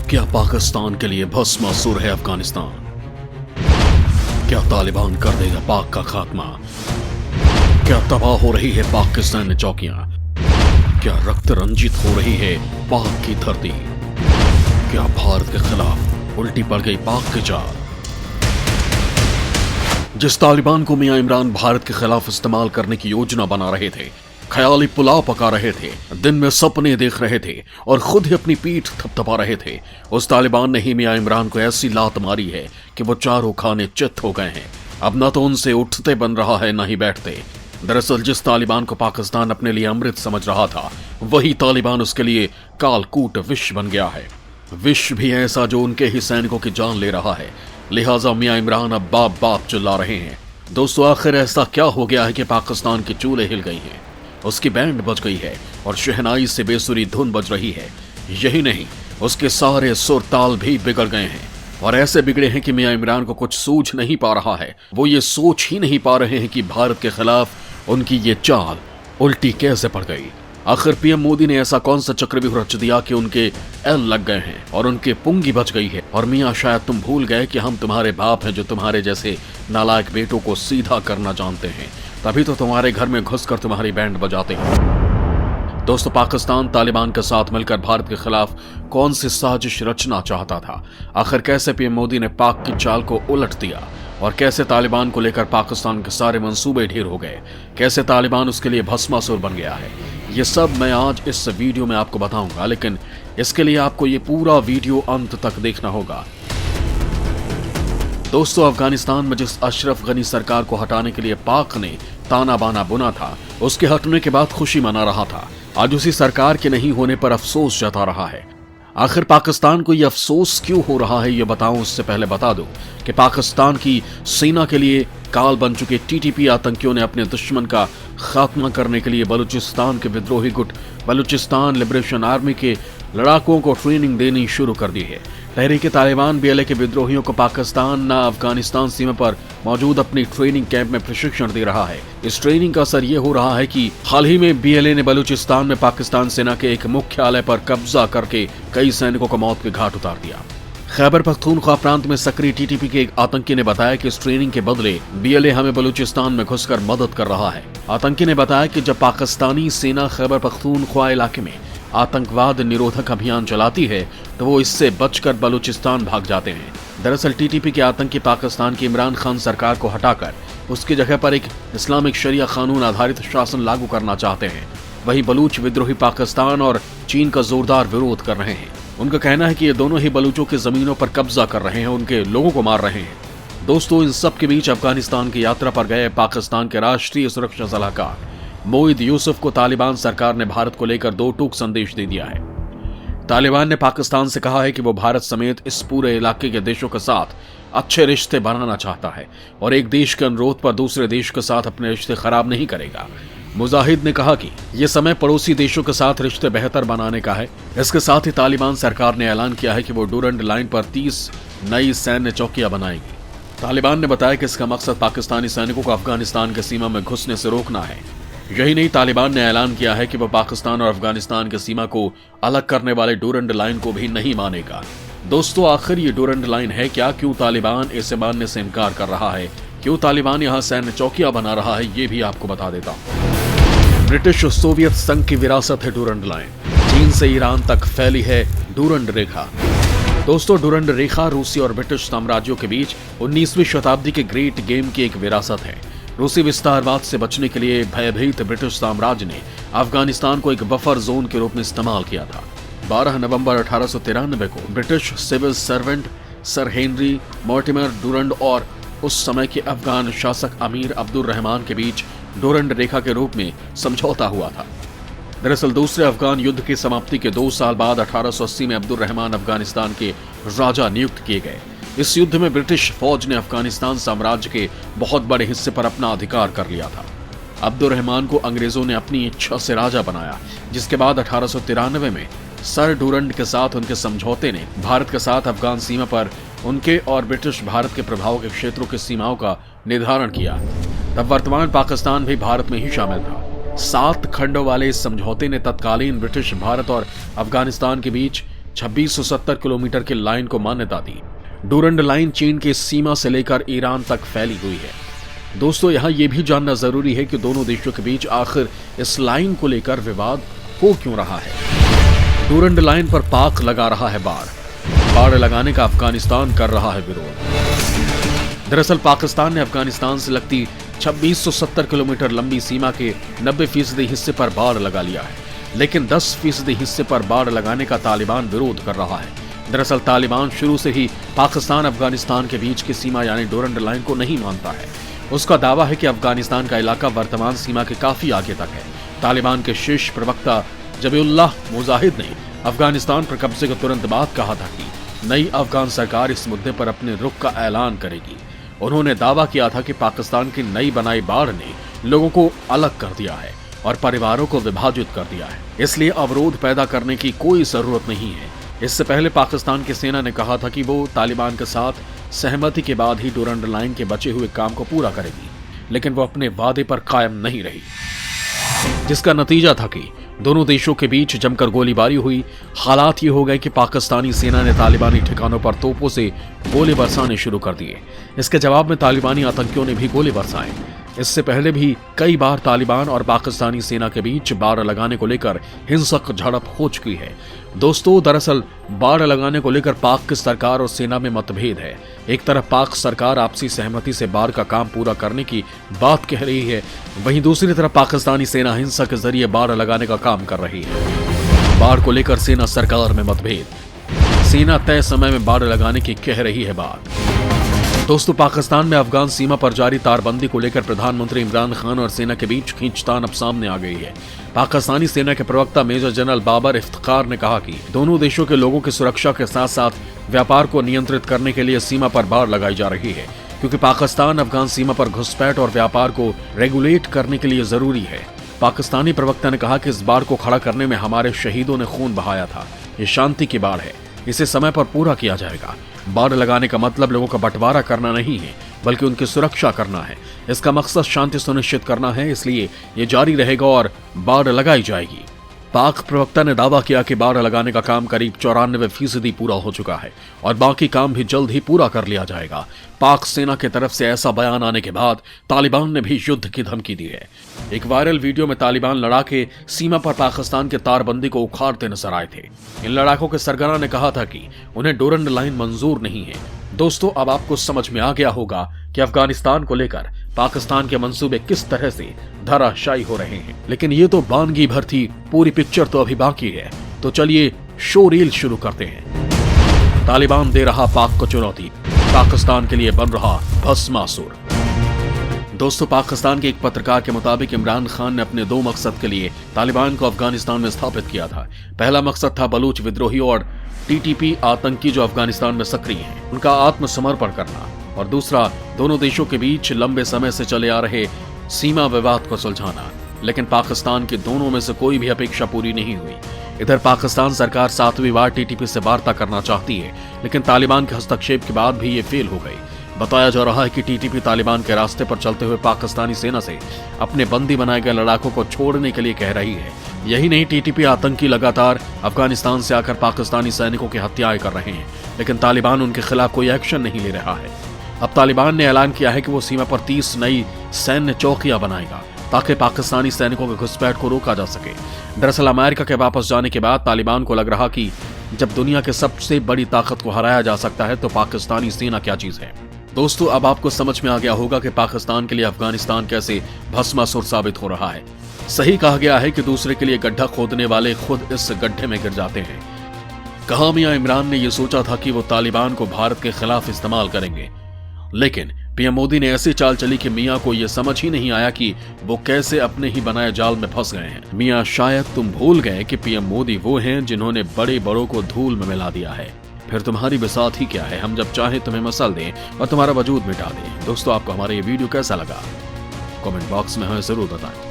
क्या पाकिस्तान के लिए भस्मासुर है अफगानिस्तान? क्या तालिबान कर देगा पाक का खात्मा? क्या तबाह हो रही है पाक की सैन्य चौकियां? क्या रक्त रंजित हो रही है पाक की धरती? क्या भारत के खिलाफ उल्टी पड़ गई पाक की चाल? जिस तालिबान को मियां इमरान भारत के खिलाफ इस्तेमाल करने की योजना बना रहे थे, ख्याली पुलाव पका रहे थे, दिन में सपने देख रहे थे और खुद ही अपनी पीठ थपथपा रहे थे, उस तालिबान ने ही मियां इमरान को ऐसी लात मारी है कि वो चारों खाने चित्त हो गए हैं। अब न तो उनसे उठते बन रहा है न ही बैठते। दरअसल जिस तालिबान को पाकिस्तान अपने लिए अमृत समझ रहा था, वही तालिबान उसके लिए कालकूट विष बन गया है। विष भी ऐसा जो उनके ही सैनिकों की जान ले रहा है। लिहाजा मियां इमरान अब बाप बाप चिल्ला रहे हैं। दोस्तों, आखिर ऐसा क्या हो गया है कि पाकिस्तान की चूल्हे हिल गई हैं, उसकी बैंड बज गई है और शहनाई से बेसुरी धुन बज रही है। यही नहीं, उसके सारे सुर ताल भी बिगड़ गए हैं और ऐसे बिगड़े हैं कि मियां इमरान को कुछ सूझ नहीं पा रहा है। वो ये सोच ही नहीं पा रहे हैं कि भारत के खिलाफ उनकी ये चाल उल्टी कैसे पड़ गई। आखिर पीएम मोदी ने ऐसा कौन सा चक्रव्यूह रच दिया कि उनके एल लग गए हैं और उनके पुंगी बच गई है। और मियां, शायद तुम भूल गए कि हम तुम्हारे बाप हैं जो तुम्हारे जैसे नालायक बेटों को सीधा करना जानते हैं, तभी तो तुम्हारे घर में घुसकर तुम्हारी बैंड बजाते हैं। दोस्तों, पाकिस्तान तालिबान के साथ मिलकर भारत के खिलाफ कौन सी साजिश रचना चाहता था? आखिर कैसे पीएम मोदी ने पाक की चाल को उलट दिया और कैसे तालिबान को लेकर पाकिस्तान के सारे मंसूबे ढेर हो गए? कैसे तालिबान उसके लिए भस्मासुर बन गया है? ये सब मैं आज इस वीडियो में आपको बताऊंगा, लेकिन इसके लिए आपको ये पूरा वीडियो अंत तक देखना होगा। दोस्तों, अफगानिस्तान में जिस अशरफ गनी सरकार को हटाने के लिए पाक ने ताना बाना बुना था, उसके हटने के बाद खुशी मना रहा था। आज उसी सरकार के नहीं होने पर अफसोस जता रहा है। आखिर पाकिस्तान को यह अफसोस क्यों हो रहा है, ये बताऊं उससे पहले बता दूं कि पाकिस्तान की सेना के लिए काल बन चुके टीटीपी आतंकियों ने अपने दुश्मन का खात्मा करने के लिए बलूचिस्तान के विद्रोही गुट बलूचिस्तान लिबरेशन आर्मी के लड़ाकों को ट्रेनिंग देनी शुरू कर दी है। तहरीके तालिबान बीएलए के विद्रोहियों को पाकिस्तान न अफगानिस्तान सीमा पर मौजूद अपनी ट्रेनिंग कैंप में प्रशिक्षण दे रहा है। इस ट्रेनिंग का असर ये हो रहा है कि हाल ही में बीएलए ने बलूचिस्तान में पाकिस्तान सेना के एक मुख्यालय पर कब्जा करके कई सैनिकों को मौत के घाट उतार दिया। खैबर पख्तूनख्वा प्रांत में सक्रिय टीटीपी के एक आतंकी ने बताया कि इस ट्रेनिंग के बदले बीएलए हमें बलूचिस्तान में घुसकर मदद कर रहा है। आतंकी ने बताया कि जब पाकिस्तानी सेना खैबर पख्तूनख्वा इलाके में आतंकवाद निरोधक अभियान चलाती है तो वो इससे बचकर बलूचिस्तान भाग जाते हैं। दरअसल टीटीपी के आतंकी पाकिस्तान की इमरान खान सरकार को हटाकर उसकी जगह पर एक इस्लामिक शरिया कानून आधारित शासन लागू करना चाहते हैं। वहीं बलूच विद्रोही पाकिस्तान और चीन का जोरदार विरोध कर रहे हैं। उनका कहना है कि ये दोनों ही बलूचों की जमीनों पर कब्जा कर रहे हैं, उनके लोगों को मार रहे हैं। दोस्तों, इन सब के बीच अफगानिस्तान की यात्रा पर गए पाकिस्तान के राष्ट्रीय सुरक्षा सलाहकार मोईद यूसुफ को तालिबान सरकार ने भारत को लेकर दो टूक संदेश दे दिया है। तालिबान ने पाकिस्तान से कहा है कि वो भारत समेत इस पूरे इलाके के देशों के साथ अच्छे रिश्ते बनाना चाहता है और एक देश के अनुरोध पर दूसरे देश के साथ अपने रिश्ते खराब नहीं करेगा। मुजाहिद ने कहा कि ये समय पड़ोसी देशों के साथ रिश्ते बेहतर बनाने का है। इसके साथ ही तालिबान सरकार ने ऐलान किया है कि वो डूरंड लाइन पर 30 नई सैन्य चौकियां बनाएगी। तालिबान ने बताया कि इसका मकसद पाकिस्तानी सैनिकों को अफगानिस्तान की सीमा में घुसने से रोकना है। यही नहीं, तालिबान ने ऐलान किया है कि वह पाकिस्तान और अफगानिस्तान की सीमा को अलग करने वाले डूरंड लाइन को भी नहीं मानेगा। दोस्तों, आखिर ये डूरंड लाइन है क्या? क्यों तालिबान इसे मानने से इनकार कर रहा है? क्यों तालिबान यहाँ सैन्य चौकियां बना रहा है? ये भी आपको बता देता हूँ। ब्रिटिश सोवियत संघ की विरासत है डूरंड लाइन। चीन से ईरान तक फैली है डूरंड रेखा। दोस्तों, डूरंड रेखा रूसी और ब्रिटिश साम्राज्यों के बीच 19वीं शताब्दी के ग्रेट गेम की एक विरासत है। रूसी विस्तारवाद से बचने के लिए भयभीत ब्रिटिश साम्राज्य ने अफगानिस्तान को एक बफर जोन के रूप में इस्तेमाल किया था। 12 नवंबर 1893 को British civil servant sir Henry Mortimer Durand और उस समय के अफगान शासक अमीर अब्दुल रहमान के बीच डूरंड रेखा के रूप में समझौता हुआ था। दरअसल दूसरे अफगान युद्ध की समाप्ति के 2 साल बाद 1880 में अब्दुल रहमान अफगानिस्तान के राजा नियुक्त किए गए। इस युद्ध में ब्रिटिश फौज ने अफगानिस्तान साम्राज्य के बहुत बड़े हिस्से पर अपना अधिकार कर लिया था। अब्दुल रहमान को अंग्रेजों ने अपनी इच्छा से राजा बनाया, जिसके बाद 1893 में सर डूरंड के साथ उनके समझौते ने भारत के साथ अफगान सीमा पर उनके और ब्रिटिश भारत के प्रभाव के क्षेत्रों की सीमाओं का निर्धारण किया। तब वर्तमान पाकिस्तान भी भारत में ही शामिल था। 7 खंडों वाले इस समझौते ने तत्कालीन ब्रिटिश भारत और अफगानिस्तान के बीच 2670 किलोमीटर की लाइन को मान्यता दी। डूरंड लाइन चीन की सीमा से लेकर ईरान तक फैली हुई है। दोस्तों, यहाँ यह भी जानना जरूरी है कि दोनों देशों के बीच आखिर इस लाइन को लेकर विवाद हो क्यों रहा है। डूरंड लाइन पर पाक लगा रहा है बाड़ लगाने का अफगानिस्तान कर रहा है विरोध। दरअसल पाकिस्तान ने अफगानिस्तान से लगती 2670 किलोमीटर लंबी सीमा के 90% हिस्से पर बाड़ लगा लिया है, लेकिन 10% हिस्से पर बाड़ लगाने का तालिबान विरोध कर रहा है। दरअसल तालिबान शुरू से ही पाकिस्तान अफगानिस्तान के बीच की सीमा यानी डूरंड लाइन को नहीं मानता है। उसका दावा है कि अफगानिस्तान का इलाका वर्तमान सीमा के काफी आगे तक है। तालिबान के शीर्ष प्रवक्ता जबीउल्लाह मुजाहिद ने अफगानिस्तान पर कब्जे के तुरंत बाद कहा था कि नई अफगान सरकार इस मुद्दे पर अपने रुख का ऐलान करेगी। उन्होंने दावा किया था कि पाकिस्तान की नई बनाई बाड़ ने लोगों को अलग कर दिया है और परिवारों को विभाजित कर दिया है, इसलिए अवरोध पैदा करने की कोई जरूरत नहीं है। इससे पहले पाकिस्तान की सेना ने कहा था कि वो तालिबान के साथ सहमति के बाद ही डूरंड लाइन के बचे हुए काम को पूरा करेगी, लेकिन वो अपने वादे पर कायम नहीं रही, जिसका नतीजा था कि दोनों देशों के बीच जमकर गोलीबारी हुई। हालात ये हो गए कि पाकिस्तानी सेना ने तालिबानी ठिकानों पर तोपों से गोले बरसाने शुरू कर दिए। इसके जवाब में तालिबानी आतंकियों ने भी गोले बरसाए। इससे पहले भी कई बार तालिबान और पाकिस्तानी सेना के बीच बाड़ लगाने को लेकर हिंसक झड़प हो चुकी है। दोस्तों, दरअसल बाड़ लगाने को लेकर पाक की सरकार और सेना में मतभेद है। एक तरफ पाक सरकार आपसी सहमति से बाड़ का काम पूरा करने की बात कह रही है, वहीं दूसरी तरफ पाकिस्तानी सेना हिंसा के जरिए बाड़ लगाने का काम कर रही है। बाड़ को लेकर सेना सरकार में मतभेद। सेना तय समय में बाड़ लगाने की कह रही है बात। दोस्तों, पाकिस्तान में अफगान सीमा पर जारी तारबंदी को लेकर प्रधानमंत्री इमरान खान और सेना के बीच खींचतान अब सामने आ गई है। पाकिस्तानी सेना के प्रवक्ता मेजर जनरल बाबर इफ्तिखार ने कहा कि दोनों देशों के लोगों की सुरक्षा के साथ साथ व्यापार को नियंत्रित करने के लिए सीमा पर बाड़ लगाई जा रही है, क्योंकि पाकिस्तान अफगान सीमा पर घुसपैठ और व्यापार को रेगुलेट करने के लिए जरूरी है। पाकिस्तानी प्रवक्ता ने कहा कि इस बाड़ को खड़ा करने में हमारे शहीदों ने खून बहाया था। ये शांति की बाड़ है, इसे समय पर पूरा किया जाएगा। बाड़ लगाने का मतलब लोगों का बंटवारा करना नहीं है, बल्कि उनकी सुरक्षा करना है। इसका मकसद शांति सुनिश्चित करना है, इसलिए ये जारी रहेगा और बाड़ लगाई जाएगी। पाक प्रवक्ता ने दावा किया कि बाड़ लगाने का काम करीब 94% पूरा हो चुका है और बाकी काम भी जल्द ही पूरा कर लिया जाएगा। पाक सेना की तरफ से ऐसा बयान आने के बाद तालिबान ने भी युद्ध की धमकी दी है। एक वायरल वीडियो में तालिबान लड़ाके सीमा पर पाकिस्तान के तारबंदी को उखाड़ते नजर आए थे। इन लड़ाकों के सरगना ने कहा था कि उन्हें डूरंड लाइन मंजूर नहीं है। दोस्तों, अब आपको समझ में आ गया होगा कि अफगानिस्तान को लेकर पाकिस्तान के मंसूबे किस तरह से धराशायी हो रहे हैं। लेकिन ये तो वानगी भर थी, पूरी पिक्चर तो अभी बाकी है। तो चलिए शो रील शुरू करते हैं। तालिबान दे रहा पाक को चुनौती, पाकिस्तान के लिए बन रहा भस्मासुर। दोस्तों, पाकिस्तान के एक पत्रकार के मुताबिक इमरान खान ने अपने 2 मकसद के लिए तालिबान को अफगानिस्तान में स्थापित किया था। पहला मकसद था बलूच विद्रोही और टीटीपी आतंकी जो अफगानिस्तान में सक्रिय हैं, उनका आत्मसमर्पण करना, और दूसरा दोनों देशों के बीच लंबे समय से चले आ रहे सीमा विवाद को सुलझाना। लेकिन पाकिस्तान की दोनों में से कोई भी अपेक्षा पूरी नहीं हुई। इधर पाकिस्तान सरकार 7वीं बार टीटीपी से वार्ता करना चाहती है, लेकिन तालिबान के हस्तक्षेप के बाद भी ये फेल हो गई। बताया जा रहा है कि टीटीपी तालिबान के रास्ते पर चलते हुए पाकिस्तानी सेना से अपने बंदी बनाए गए लड़ाकों को छोड़ने के लिए कह रही है। यही नहीं, टीटीपी आतंकी लगातार अफगानिस्तान से आकर पाकिस्तानी सैनिकों की हत्याएं कर रहे हैं, लेकिन तालिबान उनके खिलाफ कोई एक्शन नहीं ले रहा है। अब तालिबान ने ऐलान किया है कि वो सीमा पर 30 नई सैन्य चौकियां बनाएगा ताकि पाकिस्तानी सैनिकों के घुसपैठ को रोका जा सके। दरअसल अमेरिका के वापस जाने के बाद तालिबान को लग रहा कि जब दुनिया के सबसे बड़ी ताकत को हराया जा सकता है तो पाकिस्तानी सेना क्या चीज है। दोस्तों, अब आपको समझ में आ गया होगा कि पाकिस्तान के लिए अफगानिस्तान कैसे भस्मासुर साबित हो रहा है। सही कहा गया है कि दूसरे के लिए गड्ढा खोदने वाले खुद इस गड्ढे में गिर जाते हैं। कहा मियां इमरान ने यह सोचा था कि वो तालिबान को भारत के खिलाफ इस्तेमाल करेंगे, लेकिन पीएम मोदी ने ऐसी चाल चली कि मियां को यह समझ ही नहीं आया कि वो कैसे अपने ही बनाए जाल में फंस गए हैं। मियां, शायद तुम भूल गए कि पीएम मोदी वो हैं जिन्होंने बड़े बड़ों को धूल में मिला दिया है। फिर तुम्हारी बिसात ही क्या है, हम जब चाहे तुम्हें मसल दें और तुम्हारा वजूद मिटा दें। दोस्तों, आपको हमारा ये वीडियो कैसा लगा कमेंट बॉक्स में हमें जरूर बताएं।